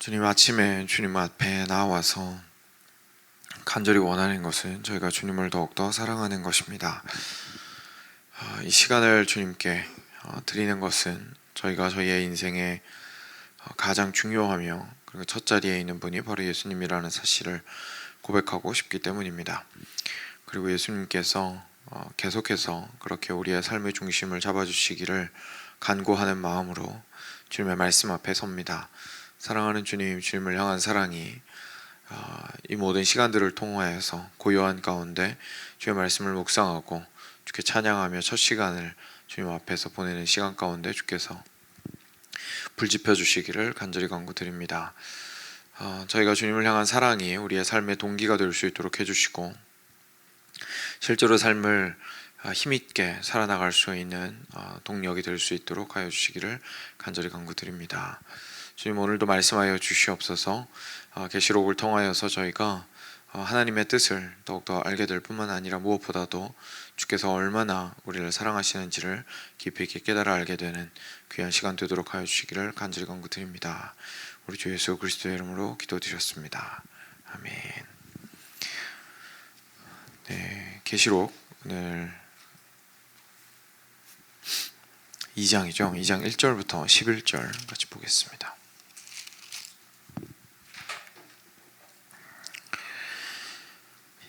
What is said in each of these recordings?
주님, 아침에 주님 앞에 나와서 간절히 원하는 것은 저희가 주님을 더욱더 사랑하는 것입니다. 이 시간을 주님께 드리는 것은 저희가 저희의 인생에 가장 중요하며 그리고 첫 자리에 있는 분이 바로 예수님이라는 사실을 고백하고 싶기 때문입니다. 그리고 예수님께서 계속해서 그렇게 우리의 삶의 중심을 잡아주시기를 간구하는 마음으로 주님의 말씀 앞에 섭니다. 사랑하는 주님, 주님을 향한 사랑이 이 모든 시간들을 통하여서 고요한 가운데 주의 말씀을 묵상하고 주께 찬양하며 첫 시간을 주님 앞에서 보내는 시간 가운데 주께서 불지펴 주시기를 간절히 간구드립니다. 저희가 주님을 향한 사랑이 우리의 삶의 동기가 될 수 있도록 해주시고 실제로 삶을 힘있게 살아나갈 수 있는 동력이 될 수 있도록 하여 주시기를 간절히 간구드립니다. 주님, 오늘도 말씀하여 주시옵소서. 계시록을 통하여서 저희가 하나님의 뜻을 더욱더 알게 될 뿐만 아니라 무엇보다도 주께서 얼마나 우리를 사랑하시는지를 깊이 있게 깨달아 알게 되는 귀한 시간 되도록 하여 주시기를 간절히 간구드립니다. 우리 주 예수 그리스도의 이름으로 기도드렸습니다. 아멘. 네, 계시록 오늘 2장이죠. 2장 1절부터 11절 같이 보겠습니다.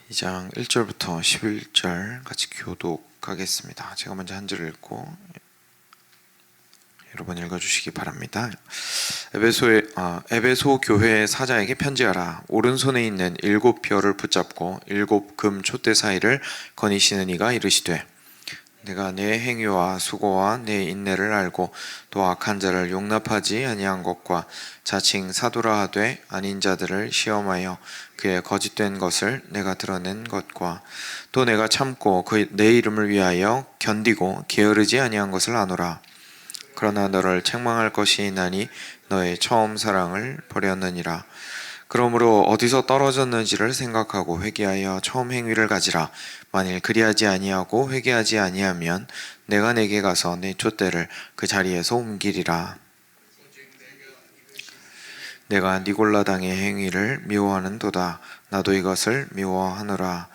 2장 1절부터 11절 같이 교독하겠습니다. 제가 먼저 한 절을 읽고 여러분 읽어주시기 바랍니다. 에베소 교회의 사자에게 편지하라. 오른손에 있는 7별을 붙잡고 7금 촛대 사이를 거니시는 이가 이르시되 내가 내 행위와 수고와 내 인내를 알고 또 악한 자를 용납하지 아니한 것과 자칭 사도라 하되 아닌 자들을 시험하여 그의 거짓된 것을 내가 드러낸 것과 또 내가 참고 내 이름을 위하여 견디고 게으르지 아니한 것을 아노라. 그러나 너를 책망할 것이 있나니 너의 처음 사랑을 버렸느니라. 그러므로 어디서 떨어졌는지를 생각하고 회개하여 처음 행위를 가지라. 만일 그리하지 아니하고 회개하지 아니하면 내가 내게 가서 내 촛대를 그 자리에서 옮기리라. 내가 니골라당의 행위를 미워하는도다. 나도 이것을 미워하노라.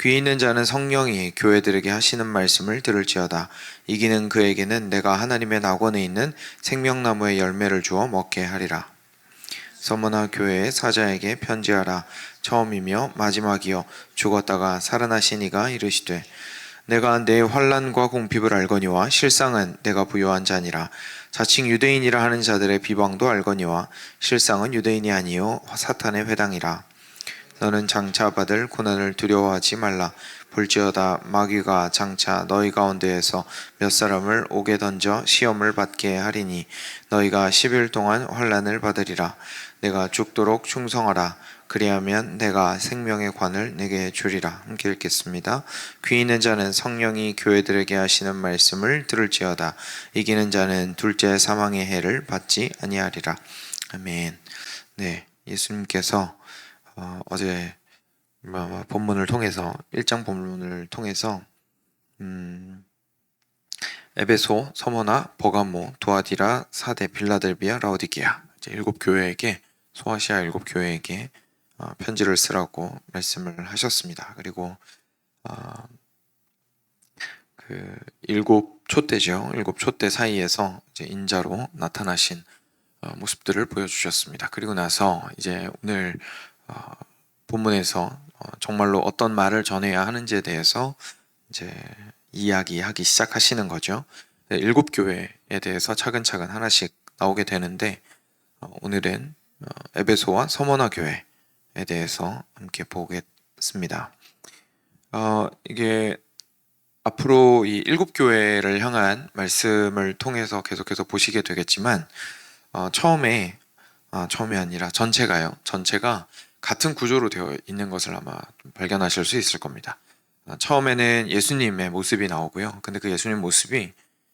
귀 있는 자는 성령이 교회들에게 하시는 말씀을 들을지어다. 이기는 그에게는 내가 하나님의 낙원에 있는 생명나무의 열매를 주어 먹게 하리라. 서머나 교회의 사자에게 편지하라. 처음이며 마지막이요 죽었다가 살아나신 이가 이르시되 내가 내 환난과 궁핍을 알거니와 실상은 내가 부요한 자니라. 자칭 유대인이라 하는 자들의 비방도 알거니와 실상은 유대인이 아니요 사탄의 회당이라. 너는 장차 받을 고난을 두려워하지 말라. 볼지어다 마귀가 장차 너희 가운데에서 몇 사람을 옥에 던져 시험을 받게 하리니 너희가 10일 동안 환난을 받으리라. 내가 죽도록 충성하라. 그리하면 내가 생명의 관을 내게 주리라. 함께 읽겠습니다. 귀 있는 자는 성령이 교회들에게 하시는 말씀을 들을지어다. 이기는 자는 둘째 사망의 해를 받지 아니하리라. 아멘. 네, 예수님께서 어제 본문을 통해서 1장 본문을 통해서 에베소, 서머나, 버가모, 두아디라, 사데, 빌라델비아, 라오디게아 이제 7교회에게 소아시아 7교회에게 편지를 쓰라고 말씀을 하셨습니다. 그리고 그 7촛대죠. 7촛대 사이에서 이제 인자로 나타나신 모습들을 보여주셨습니다. 그리고 나서 이제 오늘 본문에서 정말로 어떤 말을 전해야 하는지에 대해서 이제 이야기하기 시작하시는 거죠. 7교회에 대해서 차근차근 하나씩 나오게 되는데 오늘은 에베소와 서머나 교회에 대해서 함께 보겠습니다. 이게 앞으로 이 7교회를 향한 말씀을 통해서 계속해서 보시게 되겠지만 처음이 아니라 전체가 같은 구조로 되어 있는 것을 아마 발견하실 수 있을 겁니다. 처음에는 예수님의 모습이 나오고요. 근데 그 예수님 모습이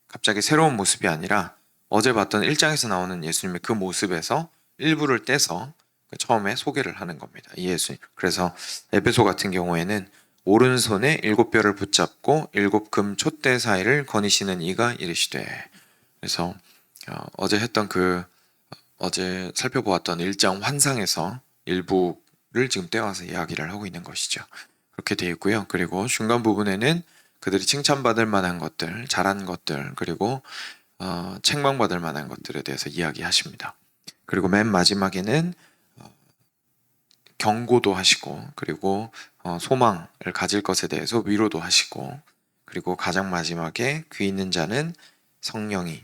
갑자기 새로운 모습이 아니라 어제 봤던 1장에서 나오는 예수님의 그 모습에서 일부를 떼서 처음에 소개를 하는 겁니다. 이 예수님. 그래서 에베소 같은 경우에는 오른손에 7별을 붙잡고 7금 촛대 사이를 거니시는 이가 이르시되. 그래서 어제 했던 그 어제 살펴보았던 1장 환상에서 일부를 지금 떼와서 이야기를 하고 있는 것이죠. 그렇게 되어 있고요. 그리고 중간 부분에는 그들이 칭찬받을 만한 것들, 잘한 것들, 그리고 책망받을 만한 것들에 대해서 이야기하십니다. 그리고 맨 마지막에는 경고도 하시고, 그리고 소망을 가질 것에 대해서 위로도 하시고, 그리고 가장 마지막에 귀 있는 자는 성령이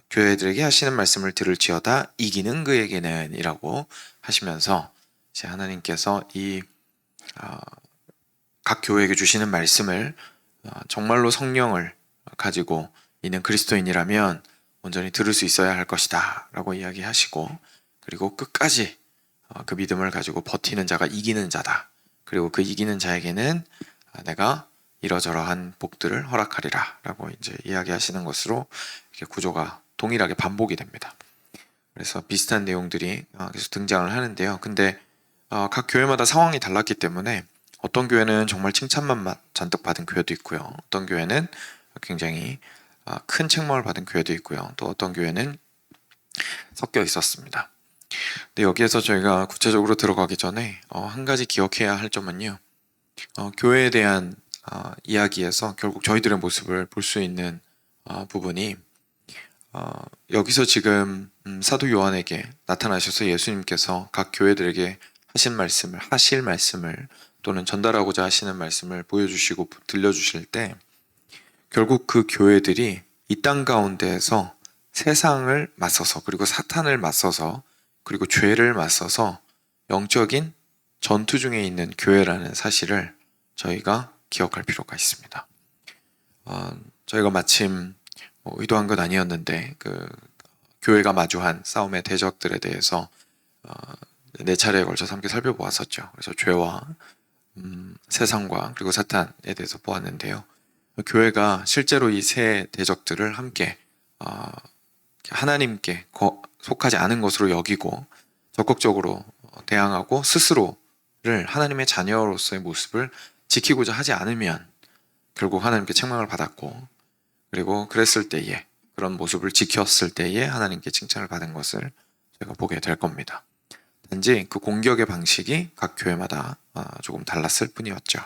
교회들에게 하시는 말씀을 들을지어다 이기는 그에게는 이라고 하시면서 이제 하나님께서 이 각 교회에게 주시는 말씀을 정말로 성령을 가지고 있는 그리스도인이라면 온전히 들을 수 있어야 할 것이다 라고 이야기하시고, 그리고 끝까지 그 믿음을 가지고 버티는 자가 이기는 자다. 그리고 그 이기는 자에게는 내가 이러저러한 복들을 허락하리라 라고 이제 이야기하시는 것으로 이렇게 구조가 동일하게 반복이 됩니다. 그래서 비슷한 내용들이 계속 등장을 하는데요. 근데 각 교회마다 상황이 달랐기 때문에 어떤 교회는 정말 칭찬만 잔뜩 받은 교회도 있고요. 어떤 교회는 굉장히 큰 책망을 받은 교회도 있고요. 또 어떤 교회는 섞여 있었습니다. 근데 여기에서 저희가 구체적으로 들어가기 전에 한 가지 기억해야 할 점은요. 교회에 대한 이야기에서 결국 저희들의 모습을 볼 수 있는 부분이 여기서 지금 사도 요한에게 나타나셔서 예수님께서 각 교회들에게 하실 말씀을 또는 전달하고자 하시는 말씀을 보여주시고 들려주실 때 결국 그 교회들이 이 땅 가운데에서 세상을 맞서서, 그리고 사탄을 맞서서, 그리고 죄를 맞서서 영적인 전투 중에 있는 교회라는 사실을 저희가 기억할 필요가 있습니다. 저희가 마침 의도한 건 아니었는데 그 교회가 마주한 싸움의 대적들에 대해서 4차례에 걸쳐서 함께 살펴보았었죠. 그래서 죄와 세상과 그리고 사탄에 대해서 보았는데요. 교회가 실제로 이 세 대적들을 함께 하나님께 속하지 않은 것으로 여기고 적극적으로 대항하고 스스로를 하나님의 자녀로서의 모습을 지키고자 하지 않으면 결국 하나님께 책망을 받았고, 그리고 그랬을 때에 그런 모습을 지켰을 때에 하나님께 칭찬을 받은 것을 제가 보게 될 겁니다. 단지 그 공격의 방식이 각 교회마다 조금 달랐을 뿐이었죠.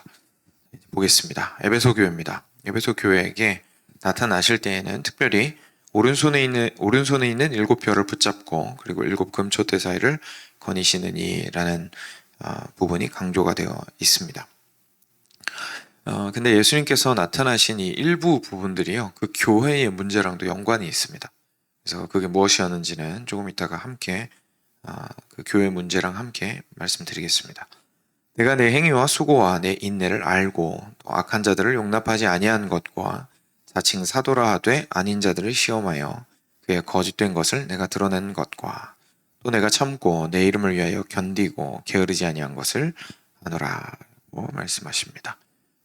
보겠습니다. 에베소 교회입니다. 에베소 교회에게 나타나실 때에는 특별히 오른손에 있는 7별을 붙잡고 그리고 7 금초대 사이를 거니시느니 라는 부분이 강조가 되어 있습니다. 근데 예수님께서 나타나신 이 일부 부분들이요, 그 교회의 문제랑도 연관이 있습니다. 그래서 그게 무엇이었는지는 조금 이따가 함께 그 교회 문제랑 함께 말씀드리겠습니다. 내가 내 행위와 수고와 내 인내를 알고 또 악한 자들을 용납하지 아니한 것과 자칭 사도라 하되 아닌 자들을 시험하여 그의 거짓된 것을 내가 드러낸 것과 또 내가 참고 내 이름을 위하여 견디고 게으르지 아니한 것을 아노라고 말씀하십니다.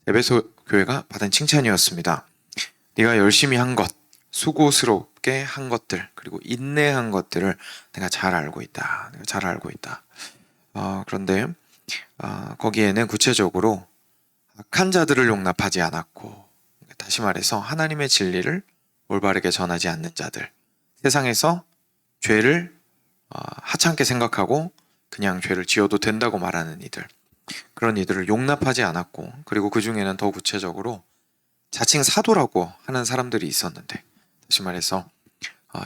에베소 교회가 받은 칭찬이었습니다. 네가 열심히 한 것, 수고스럽게 한 것들, 그리고 인내한 것들을 내가 잘 알고 있다. 내가 잘 알고 있다. 그런데 거기에는 구체적으로 악한 자들을 용납하지 않았고, 다시 말해서 하나님의 진리를 올바르게 전하지 않는 자들, 세상에서 죄를 하찮게 생각하고 그냥 죄를 지어도 된다고 말하는 이들, 그런 이들을 용납하지 않았고, 그리고 그 중에는 더 구체적으로 자칭 사도라고 하는 사람들이 있었는데, 다시 말해서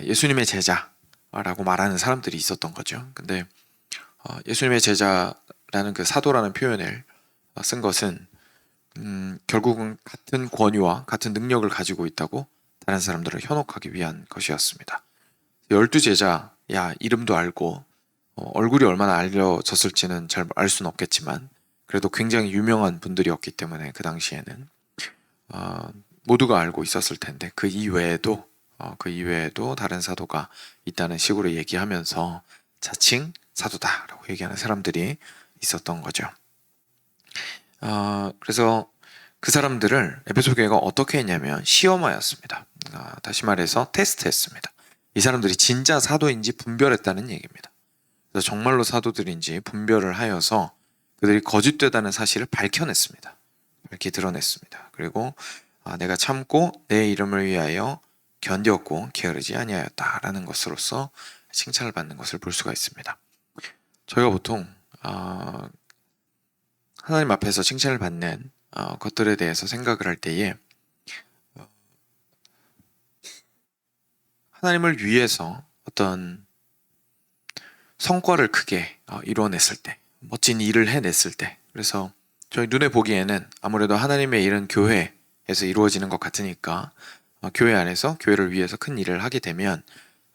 예수님의 제자라고 말하는 사람들이 있었던 거죠. 근데 예수님의 제자라는 그 사도라는 표현을 쓴 것은 결국은 같은 권위와 같은 능력을 가지고 있다고 다른 사람들을 현혹하기 위한 것이었습니다. 12제자, 이름도 알고 얼굴이 얼마나 알려졌을지는 잘 알 수는 없겠지만 그래도 굉장히 유명한 분들이었기 때문에 그 당시에는 모두가 알고 있었을 텐데 그 이외에도 다른 사도가 있다는 식으로 얘기하면서 자칭 사도다라고 얘기하는 사람들이 있었던 거죠. 그래서 그 사람들을 에베소 교회가 어떻게 했냐면 시험하였습니다. 다시 말해서 테스트했습니다. 이 사람들이 진짜 사도인지 분별했다는 얘기입니다. 그래서 정말로 사도들인지 분별을 하여서 그들이 거짓되다는 사실을 밝혀냈습니다. 이렇게 드러냈습니다. 그리고 내가 참고 내 이름을 위하여 견뎠고 게으르지 아니하였다라는 것으로서 칭찬을 받는 것을 볼 수가 있습니다. 저희가 보통 하나님 앞에서 칭찬을 받는 것들에 대해서 생각을 할 때에 하나님을 위해서 어떤 성과를 크게 이루어냈을 때, 멋진 일을 해냈을 때, 그래서 저희 눈에 보기에는 아무래도 하나님의 일은 교회에서 이루어지는 것 같으니까 교회 안에서 교회를 위해서 큰 일을 하게 되면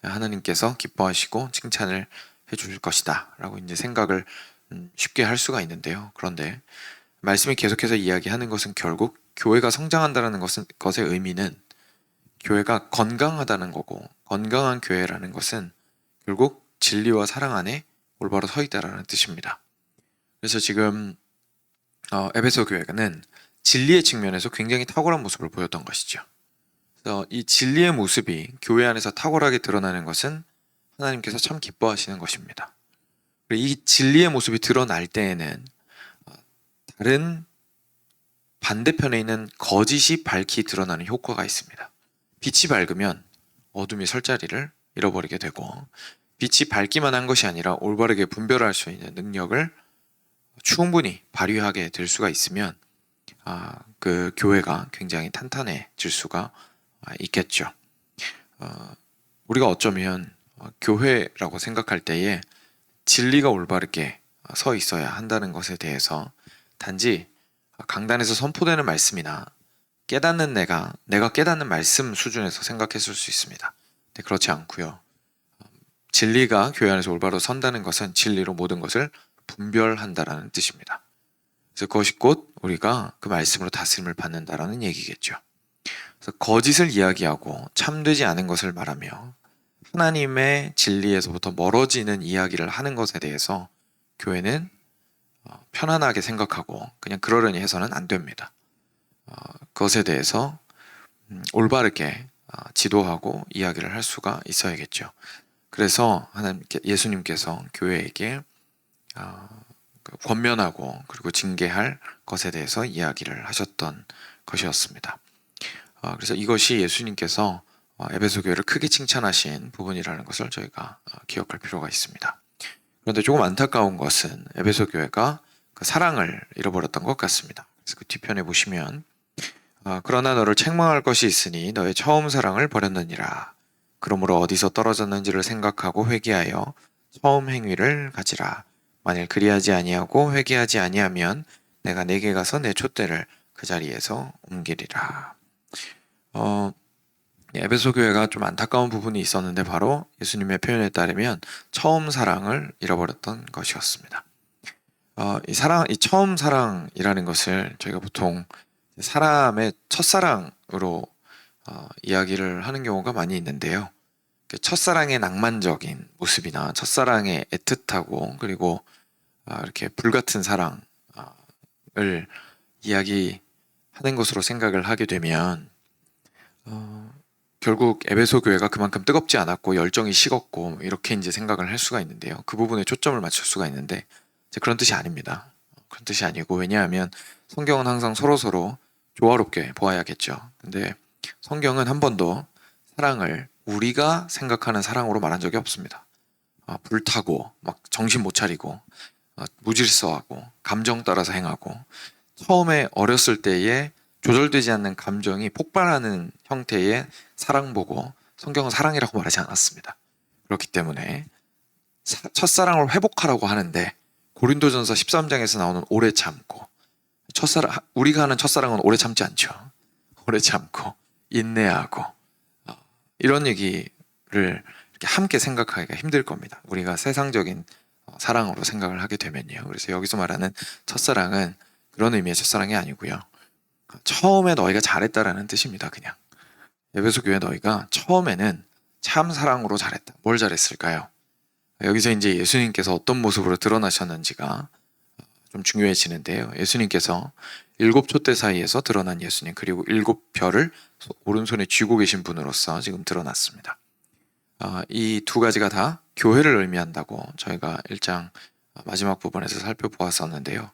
하나님께서 기뻐하시고 칭찬을 해주실 것이다 라고 이제 생각을 쉽게 할 수가 있는데요. 그런데 말씀이 계속해서 이야기하는 것은 결국 교회가 성장한다는 것의 의미는 교회가 건강하다는 거고, 건강한 교회라는 것은 결국 진리와 사랑 안에 올바로 서 있다라는 뜻입니다. 그래서 지금 에베소 교회는 진리의 측면에서 굉장히 탁월한 모습을 보였던 것이죠. 그래서 이 진리의 모습이 교회 안에서 탁월하게 드러나는 것은 하나님께서 참 기뻐하시는 것입니다. 이 진리의 모습이 드러날 때에는 다른 반대편에 있는 거짓이 밝히 드러나는 효과가 있습니다. 빛이 밝으면 어둠이 설 자리를 잃어버리게 되고, 빛이 밝기만 한 것이 아니라 올바르게 분별할 수 있는 능력을 충분히 발휘하게 될 수가 있으면 그 교회가 굉장히 탄탄해질 수가 있겠죠. 우리가 어쩌면 교회라고 생각할 때에 진리가 올바르게 서 있어야 한다는 것에 대해서 단지 강단에서 선포되는 말씀이나 깨닫는 내가 깨닫는 말씀 수준에서 생각했을 수 있습니다. 근데 그렇지 않고요. 진리가 교회 안에서 올바로 선다는 것은 진리로 모든 것을 분별한다라는 뜻입니다. 그래서 그것이 곧 우리가 그 말씀으로 다스림을 받는다라는 얘기겠죠. 그래서 거짓을 이야기하고 참되지 않은 것을 말하며 하나님의 진리에서부터 멀어지는 이야기를 하는 것에 대해서 교회는 편안하게 생각하고 그냥 그러려니 해서는 안 됩니다. 그것에 대해서 올바르게 지도하고 이야기를 할 수가 있어야겠죠. 그래서 예수님께서 교회에게 권면하고 그리고 징계할 것에 대해서 이야기를 하셨던 것이었습니다. 그래서 이것이 예수님께서 에베소 교회를 크게 칭찬하신 부분이라는 것을 저희가 기억할 필요가 있습니다. 그런데 조금 안타까운 것은 에베소 교회가 그 사랑을 잃어버렸던 것 같습니다. 그래서 그 뒤편에 보시면 그러나 너를 책망할 것이 있으니 너의 처음 사랑을 버렸느니라. 그러므로 어디서 떨어졌는지를 생각하고 회개하여 처음 행위를 가지라. 만일 그리하지 아니하고 회개하지 아니하면 내가 내게 가서 내 촛대를 그 자리에서 옮기리라. 에베소 교회가 좀 안타까운 부분이 있었는데 바로 예수님의 표현에 따르면 처음 사랑을 잃어버렸던 것이었습니다. 이 처음 사랑이라는 것을 저희가 보통 사람의 첫사랑으로 이야기를 하는 경우가 많이 있는데요. 첫사랑의 낭만적인 모습이나 첫사랑의 애틋하고 그리고 이렇게 불같은 사랑을 이야기하는 것으로 생각을 하게 되면 결국 에베소 교회가 그만큼 뜨겁지 않았고 열정이 식었고 이렇게 이제 생각을 할 수가 있는데요. 그 부분에 초점을 맞출 수가 있는데 그런 뜻이 아닙니다. 그런 뜻이 아니고, 왜냐하면 성경은 항상 서로서로 조화롭게 보아야겠죠. 근데 성경은 한 번도 사랑을 우리가 생각하는 사랑으로 말한 적이 없습니다. 불타고 막 정신 못 차리고 무질서하고 감정 따라서 행하고 처음에 어렸을 때에 조절되지 않는 감정이 폭발하는 형태의 사랑 보고 성경은 사랑이라고 말하지 않았습니다. 그렇기 때문에 첫사랑을 회복하라고 하는데 고린도전서 13장에서 나오는 오래 참고, 우리가 하는 첫사랑은 오래 참지 않죠. 오래 참고 인내하고 이런 얘기를 이렇게 함께 생각하기가 힘들 겁니다. 우리가 세상적인 사랑으로 생각을 하게 되면요. 그래서 여기서 말하는 첫사랑은 그런 의미의 첫사랑이 아니고요. 처음에 너희가 잘했다라는 뜻입니다. 그냥 에베소 교회 너희가 처음에는 참 사랑으로 잘했다. 뭘 잘했을까요? 여기서 이제 예수님께서 어떤 모습으로 드러나셨는지가 좀 중요해지는데요. 예수님께서 7 촛대 사이에서 드러난 예수님, 그리고 7 별을 오른손에 쥐고 계신 분으로서 지금 드러났습니다. 이 두 가지가 다 교회를 의미한다고 저희가 1장 마지막 부분에서 살펴보았었는데요.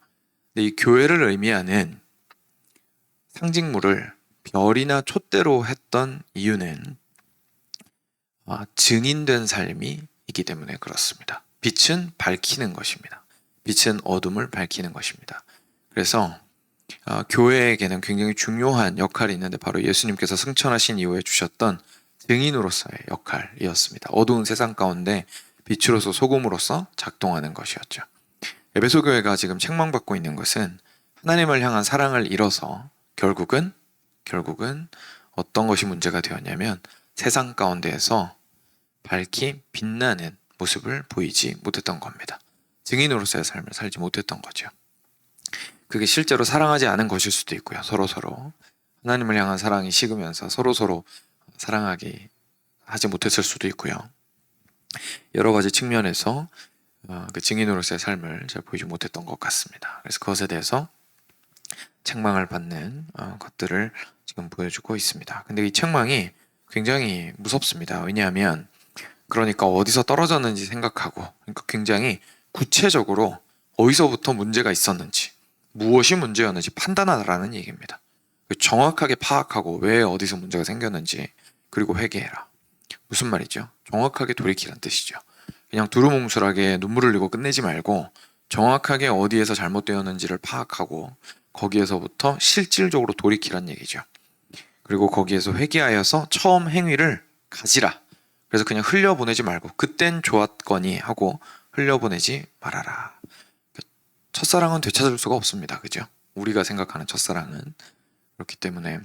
근데 이 교회를 의미하는 상징물을 별이나 촛대로 했던 이유는 증인된 삶이 이기 때문에 그렇습니다. 빛은 밝히는 것입니다. 빛은 어둠을 밝히는 것입니다. 그래서 교회에게는 굉장히 중요한 역할이 있는데 바로 예수님께서 승천하신 이후에 주셨던 증인으로서의 역할이었습니다. 어두운 세상 가운데 빛으로서 소금으로서 작동하는 것이었죠. 에베소 교회가 지금 책망받고 있는 것은 하나님을 향한 사랑을 잃어서 결국은 어떤 것이 문제가 되었냐면 세상 가운데에서 밝히 빛나는 모습을 보이지 못했던 겁니다. 증인으로서의 삶을 살지 못했던 거죠. 그게 실제로 사랑하지 않은 것일 수도 있고요. 서로서로 하나님을 향한 사랑이 식으면서 서로서로 사랑하지 못했을 수도 있고요. 여러 가지 측면에서 그 증인으로서의 삶을 잘 보이지 못했던 것 같습니다. 그래서 그것에 대해서 책망을 받는 것들을 지금 보여주고 있습니다. 근데 이 책망이 굉장히 무섭습니다. 왜냐하면 그러니까 어디서 떨어졌는지 생각하고, 그러니까 굉장히 구체적으로 어디서부터 문제가 있었는지, 무엇이 문제였는지 판단하라는 얘기입니다. 정확하게 파악하고 왜 어디서 문제가 생겼는지, 그리고 회개해라. 무슨 말이죠? 정확하게 돌이키라는 뜻이죠. 그냥 두루뭉술하게 눈물 흘리고 끝내지 말고 정확하게 어디에서 잘못되었는지를 파악하고 거기에서부터 실질적으로 돌이키란 얘기죠. 그리고 거기에서 회개하여서 처음 행위를 가지라. 그래서 그냥 흘려보내지 말고 그땐 좋았거니 하고 흘려보내지 말아라. 첫사랑은 되찾을 수가 없습니다. 그죠? 우리가 생각하는 첫사랑은. 그렇기 때문에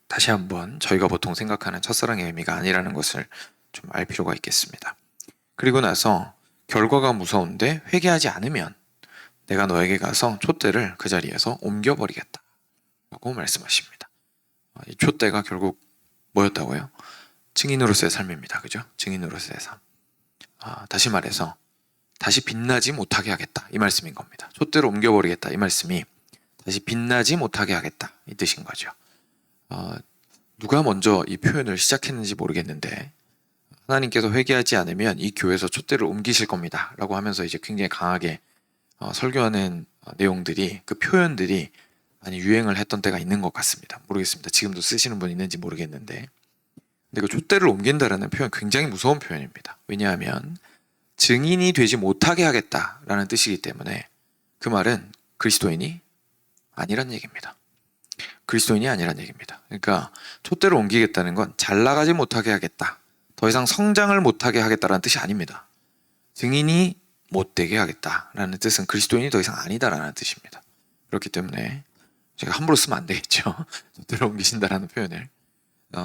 다시 한번 저희가 보통 생각하는 첫사랑의 의미가 아니라는 것을 좀 알 필요가 있겠습니다. 그리고 나서 결과가 무서운데 회개하지 않으면 내가 너에게 가서 촛대를 그 자리에서 옮겨버리겠다 라고 말씀하십니다. 이 촛대가 결국 뭐였다고요? 증인으로서의 삶입니다. 그죠? 증인으로서의 삶. 다시 말해서 다시 빛나지 못하게 하겠다 이 말씀인 겁니다. 촛대로 옮겨버리겠다 이 말씀이 다시 빛나지 못하게 하겠다 이 뜻인 거죠. 누가 먼저 이 표현을 시작했는지 모르겠는데 하나님께서 회개하지 않으면 이 교회에서 촛대를 옮기실 겁니다 라고 하면서 이제 굉장히 강하게 설교하는 내용들이, 그 표현들이 많이 유행을 했던 때가 있는 것 같습니다. 모르겠습니다. 지금도 쓰시는 분 있는지 모르겠는데, 근데 그 촛대를 옮긴다라는 표현 굉장히 무서운 표현입니다. 왜냐하면 증인이 되지 못하게 하겠다라는 뜻이기 때문에 그 말은 그리스도인이 아니란 얘기입니다. 그리스도인이 아니란 얘기입니다. 그러니까 촛대를 옮기겠다는 건 잘 나가지 못하게 하겠다, 더 이상 성장을 못하게 하겠다라는 뜻이 아닙니다. 증인이 못되게 하겠다라는 뜻은 그리스도인이 더 이상 아니다라는 뜻입니다. 그렇기 때문에 제가 함부로 쓰면 안 되겠죠. 촛대를 옮기신다라는 표현을.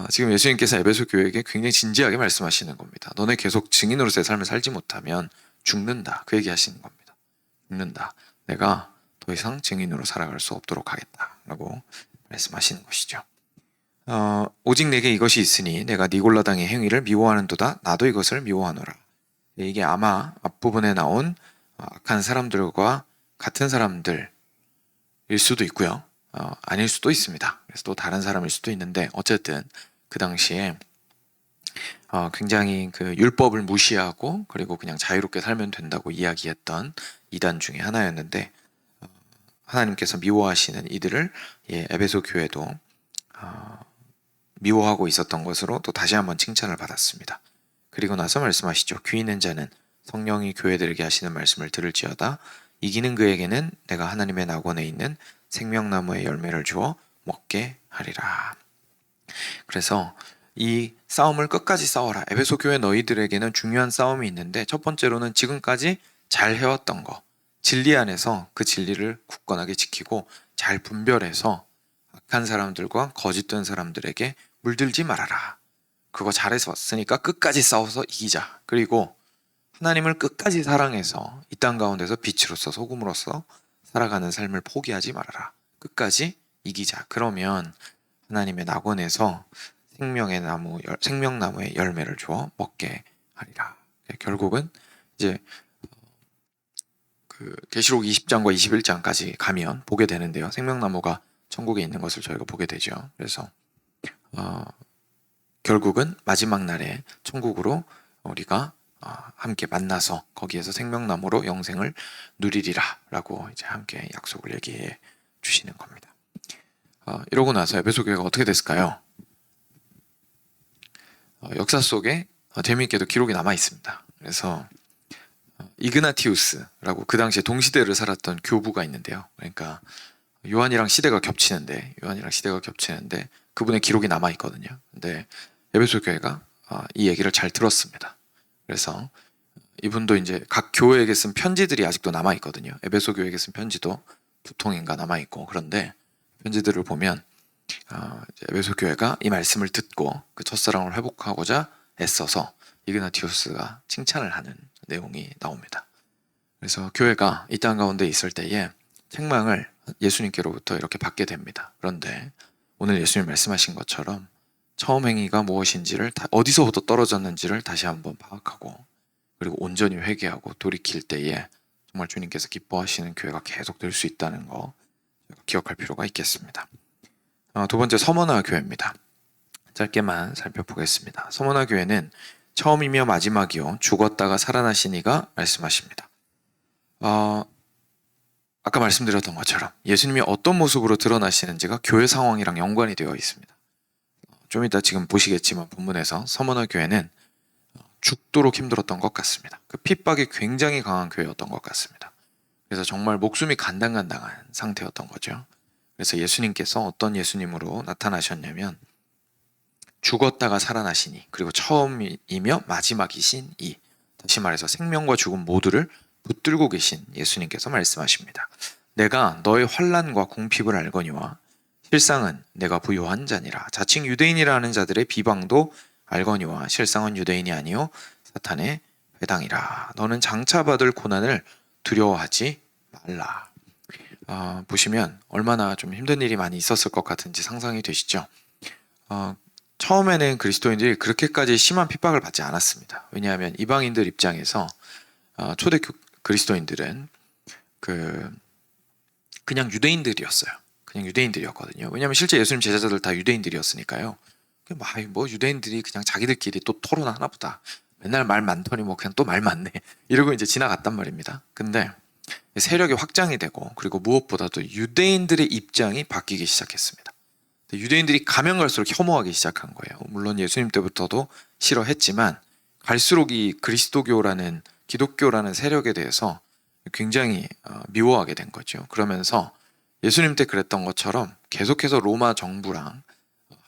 지금 예수님께서 에베소 교회에게 굉장히 진지하게 말씀하시는 겁니다. 너네 계속 증인으로서의 삶을 살지 못하면 죽는다. 그 얘기 하시는 겁니다. 죽는다. 내가 더 이상 증인으로 살아갈 수 없도록 하겠다라고 말씀하시는 것이죠. 오직 내게 이것이 있으니 내가 니골라당의 행위를 미워하는도다. 나도 이것을 미워하노라. 이게 아마 앞부분에 나온 악한 사람들과 같은 사람들일 수도 있고요. 아닐 수도 있습니다. 그래서 또 다른 사람일 수도 있는데 어쨌든 그 당시에 굉장히 그 율법을 무시하고 그리고 그냥 자유롭게 살면 된다고 이야기했던 이단 중에 하나였는데 하나님께서 미워하시는 이들을 에베소 교회도 미워하고 있었던 것으로 또 다시 한번 칭찬을 받았습니다. 그리고 나서 말씀하시죠. 귀 있는 자는 성령이 교회들에게 하시는 말씀을 들을지어다. 이기는 그에게는 내가 하나님의 낙원에 있는 생명나무의 열매를 주어 먹게 하리라. 그래서 이 싸움을 끝까지 싸워라. 에베소 교회 너희들에게는 중요한 싸움이 있는데 첫 번째로는 지금까지 잘 해왔던 거, 진리 안에서 그 진리를 굳건하게 지키고 잘 분별해서 악한 사람들과 거짓된 사람들에게 물들지 말아라. 그거 잘했었으니까 끝까지 싸워서 이기자. 그리고 하나님을 끝까지 사랑해서 이 땅 가운데서 빛으로서 소금으로서 살아가는 삶을 포기하지 말아라. 끝까지 이기자. 그러면 하나님의 낙원에서 생명나무의 열매를 주어 먹게 하리라. 결국은 이제 그 계시록 20장과 21장까지 가면 보게 되는데요. 생명나무가 천국에 있는 것을 저희가 보게 되죠. 그래서 결국은 마지막 날에 천국으로 우리가 함께 만나서 거기에서 생명나무로 영생을 누리리라 라고 이제 함께 약속을 얘기해 주시는 겁니다. 이러고 나서 에베소 교회가 어떻게 됐을까요? 역사 속에 재미있게도 기록이 남아 있습니다. 그래서 이그나티우스라고 그 당시에 동시대를 살았던 교부가 있는데요. 그러니까 요한이랑 시대가 겹치는데 그분의 기록이 남아 있거든요. 근데 에베소 교회가 이 얘기를 잘 들었습니다. 그래서 이분도 이제 각 교회에게 쓴 편지들이 아직도 남아 있거든요. 에베소 교회에게 쓴 편지도 2통인가 남아 있고, 그런데 편지들을 보면 에베소 교회가 이 말씀을 듣고 그 첫사랑을 회복하고자 애써서 이그나티우스가 칭찬을 하는 내용이 나옵니다. 그래서 교회가 이 땅 가운데 있을 때에 책망을 예수님께로부터 이렇게 받게 됩니다. 그런데 오늘 예수님 말씀하신 것처럼 처음 행위가 무엇인지를, 어디서부터 떨어졌는지를 다시 한번 파악하고, 그리고 온전히 회개하고 돌이킬 때에 정말 주님께서 기뻐하시는 교회가 계속 될 수 있다는 거 기억할 필요가 있겠습니다. 두 번째, 서머나 교회입니다. 짧게만 살펴보겠습니다. 서머나 교회는 처음이며 마지막이요 죽었다가 살아나신 이가 말씀하십니다. 아까 말씀드렸던 것처럼 예수님이 어떤 모습으로 드러나시는지가 교회 상황이랑 연관이 되어 있습니다. 좀 이따 지금 보시겠지만 본문에서 서머나 교회는 죽도록 힘들었던 것 같습니다. 그 핍박이 굉장히 강한 교회였던 것 같습니다. 그래서 정말 목숨이 간당간당한 상태였던 거죠. 그래서 예수님께서 어떤 예수님으로 나타나셨냐면 죽었다가 살아나시니, 그리고 처음이며 마지막이신 이, 다시 말해서 생명과 죽음 모두를 붙들고 계신 예수님께서 말씀하십니다. 내가 너의 환난과 궁핍을 알거니와 실상은 내가 부요한 자니라. 자칭 유대인이라 하는 자들의 비방도 알거니와 실상은 유대인이 아니요 사탄의 회당이라. 너는 장차 받을 고난을 두려워하지 말라. 보시면 얼마나 좀 힘든 일이 많이 있었을 것 같은지 상상이 되시죠? 처음에는 그리스도인들이 그렇게까지 심한 핍박을 받지 않았습니다. 왜냐하면 이방인들 입장에서 초대 그리스도인들은 그냥 유대인들이었어요. 그냥 유대인들이었거든요. 왜냐하면 실제 예수님 제자들 다 유대인들이었으니까요. 뭐 유대인들이 그냥 자기들끼리 또 토론하나 보다. 맨날 말 많더니 뭐 그냥 또 말 많네. 이러고 이제 지나갔단 말입니다. 근데 세력이 확장이 되고, 그리고 무엇보다도 유대인들의 입장이 바뀌기 시작했습니다. 유대인들이 가면 갈수록 혐오하기 시작한 거예요. 물론 예수님 때부터도 싫어했지만 갈수록 이 그리스도교라는, 기독교라는 세력에 대해서 굉장히 미워하게 된 거죠. 그러면서 예수님 때 그랬던 것처럼 계속해서 로마 정부랑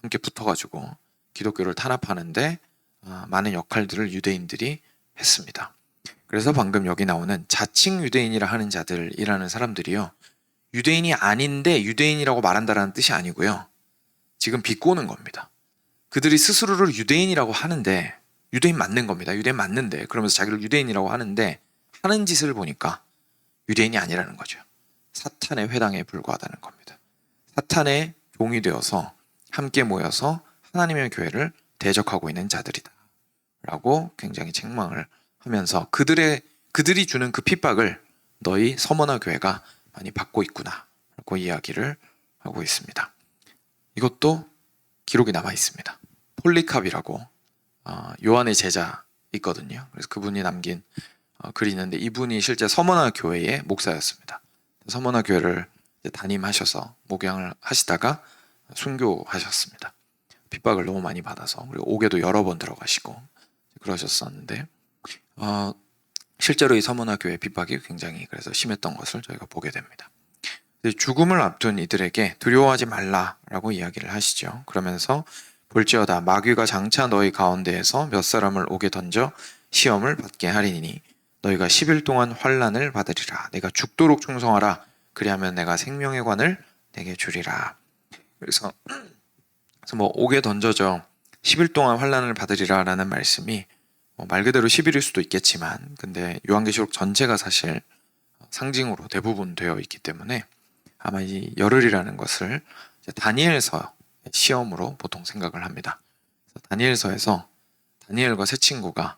함께 붙어가지고 기독교를 탄압하는데 많은 역할들을 유대인들이 했습니다. 그래서 방금 여기 나오는 자칭 유대인이라 하는 자들이라는 사람들이요, 유대인이 아닌데 유대인이라고 말한다라는 뜻이 아니고요, 지금 비꼬는 겁니다. 그들이 스스로를 유대인이라고 하는데, 유대인 맞는 겁니다. 유대인 맞는데, 그러면서 자기를 유대인이라고 하는데 하는 짓을 보니까 유대인이 아니라는 거죠. 사탄의 회당에 불과하다는 겁니다. 사탄의 종이 되어서 함께 모여서 하나님의 교회를 대적하고 있는 자들이다 라고 굉장히 책망을 하면서 그들이 주는 그 핍박을 너희 서머나 교회가 많이 받고 있구나 라고 이야기를 하고 있습니다. 이것도 기록이 남아 있습니다. 폴리캅이라고 요한의 제자 있거든요. 그래서 그분이 남긴 글이 있는데, 이분이 실제 서머나 교회의 목사였습니다. 서머나 교회를 담임하셔서 목양을 하시다가 순교하셨습니다. 핍박을 너무 많이 받아서. 그리고 옥에도 여러 번 들어가시고 그러셨었는데, 실제로 이 서머나 교회 핍박이 굉장히 그래서 심했던 것을 저희가 보게 됩니다. 죽음을 앞둔 이들에게 두려워하지 말라라고 이야기를 하시죠. 그러면서 볼지어다 마귀가 장차 너희 가운데에서 몇 사람을 옥에 던져 시험을 받게 하리니 너희가 10일 동안 환난을 받으리라. 내가 죽도록 충성하라. 그리하면 내가 생명의 관을 내게 주리라. 그래서 뭐 옥에 던져져 10일 동안 환난을 받으리라라는 말씀이 말 그대로 10일일 수도 있겠지만, 근데 요한계시록 전체가 사실 상징으로 대부분 되어 있기 때문에 아마 이 열흘이라는 것을 다니엘서 시험으로 보통 생각을 합니다. 다니엘서에서 다니엘과 세 친구가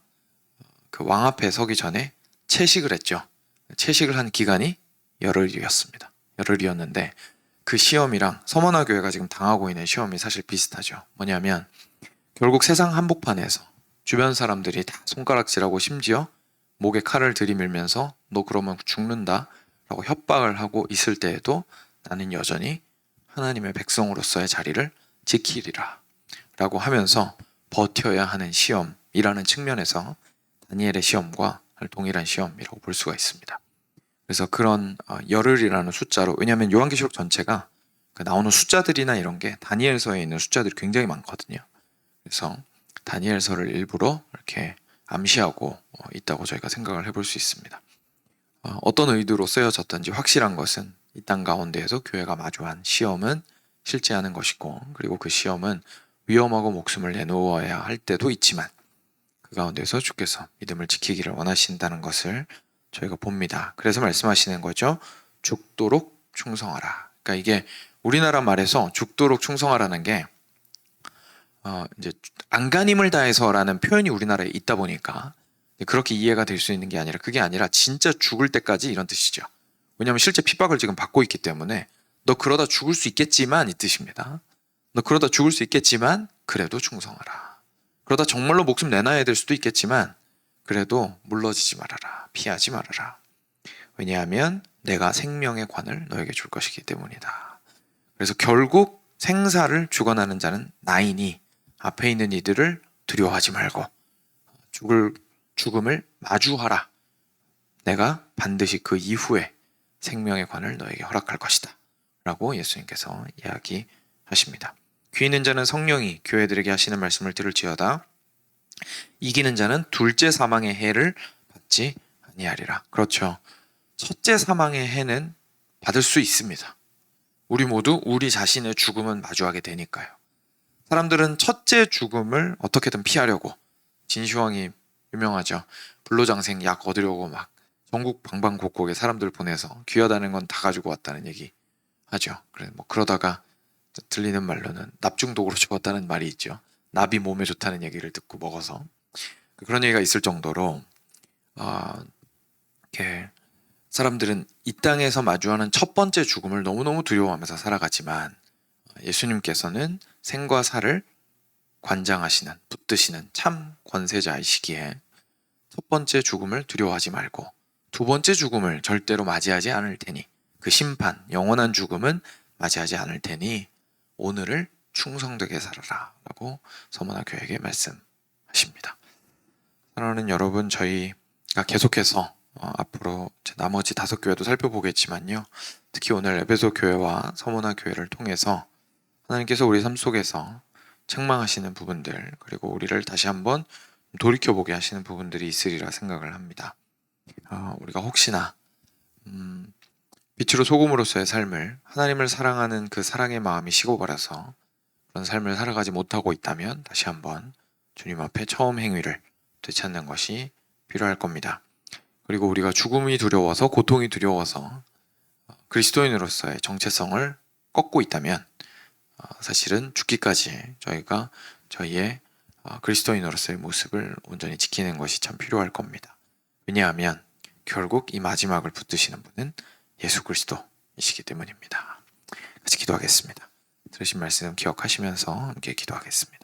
그 왕 앞에 서기 전에 채식을 했죠. 채식을 한 기간이 열흘이었습니다. 열흘이었는데 그 시험이랑 서머나 교회가 지금 당하고 있는 시험이 사실 비슷하죠. 뭐냐면 결국 세상 한복판에서 주변 사람들이 다 손가락질하고 심지어 목에 칼을 들이밀면서 너 그러면 죽는다 라고 협박을 하고 있을 때에도 나는 여전히 하나님의 백성으로서의 자리를 지키리라 라고 하면서 버텨야 하는 시험 시험이라는 측면에서 다니엘의 시험과 동일한 시험이라고 볼 수가 있습니다. 그래서 그런 열흘이라는 숫자로, 왜냐하면 요한계시록 전체가 나오는 숫자들이나 이런 게 다니엘서에 있는 숫자들이 굉장히 많거든요. 그래서 다니엘서를 일부러 이렇게 암시하고 있다고 저희가 생각을 해볼 수 있습니다. 어떤 의도로 쓰여졌던지 확실한 것은 이 땅 가운데에서 교회가 마주한 시험은 실제하는 것이고, 그리고 그 시험은 위험하고 목숨을 내놓아야 할 때도 있지만 그 가운데서 주께서 믿음을 지키기를 원하신다는 것을 저희가 봅니다. 그래서 말씀하시는 거죠. 죽도록 충성하라. 그러니까 이게 우리나라 말에서 죽도록 충성하라는 게 이제 안간힘을 다해서라는 표현이 우리나라에 있다 보니까 그렇게 이해가 될 수 있는 게 아니라, 그게 아니라 진짜 죽을 때까지 이런 뜻이죠. 왜냐하면 실제 핍박을 지금 받고 있기 때문에 너 그러다 죽을 수 있겠지만 이 뜻입니다. 너 그러다 죽을 수 있겠지만 그래도 충성하라. 그러다 정말로 목숨 내놔야 될 수도 있겠지만 그래도 물러지지 말아라. 피하지 말아라. 왜냐하면 내가 생명의 관을 너에게 줄 것이기 때문이다. 그래서 결국 생사를 주관하는 자는 나이니 앞에 있는 이들을 두려워하지 말고 죽음을 마주하라. 내가 반드시 그 이후에 생명의 관을 너에게 허락할 것이다. 라고 예수님께서 이야기하십니다. 귀 있는 자는 성령이 교회들에게 하시는 말씀을 들을지어다. 이기는 자는 둘째 사망의 해를 받지 아니하리라. 그렇죠. 첫째 사망의 해는 받을 수 있습니다. 우리 모두 우리 자신의 죽음은 마주하게 되니까요. 사람들은 첫째 죽음을 어떻게든 피하려고, 진시황이 유명하죠. 불로장생 약 얻으려고 막 전국 방방곡곡에 사람들 보내서 귀하다는 건 다 가지고 왔다는 얘기 하죠. 그래 뭐 그러다가 들리는 말로는 납중독으로 죽었다는 말이 있죠. 납이 몸에 좋다는 얘기를 듣고 먹어서. 그런 얘기가 있을 정도로 이렇게 사람들은 이 땅에서 마주하는 첫 번째 죽음을 너무너무 두려워하면서 살아가지만 예수님께서는 생과 사를 관장하시는, 붙드시는 참 권세자이시기에 첫 번째 죽음을 두려워하지 말고 두 번째 죽음을 절대로 맞이하지 않을 테니, 그 심판, 영원한 죽음은 맞이하지 않을 테니 오늘을 충성되게 살아라 라고 서머나 교회에게 말씀하십니다. 사랑하는 여러분, 저희가 계속해서 앞으로 나머지 5교회도 살펴보겠지만요, 특히 오늘 에베소 교회와 서머나 교회를 통해서 하나님께서 우리 삶 속에서 책망하시는 부분들, 그리고 우리를 다시 한번 돌이켜보게 하시는 부분들이 있으리라 생각을 합니다. 우리가 혹시나 빛으로 소금으로서의 삶을, 하나님을 사랑하는 그 사랑의 마음이 식어버려서 그런 삶을 살아가지 못하고 있다면 다시 한번 주님 앞에 처음 행위를 되찾는 것이 필요할 겁니다. 그리고 우리가 죽음이 두려워서, 고통이 두려워서 그리스도인으로서의 정체성을 꺾고 있다면 사실은 죽기까지 저희가 저희의 그리스도인으로서의 모습을 온전히 지키는 것이 참 필요할 겁니다. 왜냐하면 결국 이 마지막을 붙드시는 분은 예수 그리스도이시기 때문입니다. 같이 기도하겠습니다. 들으신 말씀 기억하시면서 함께 기도하겠습니다.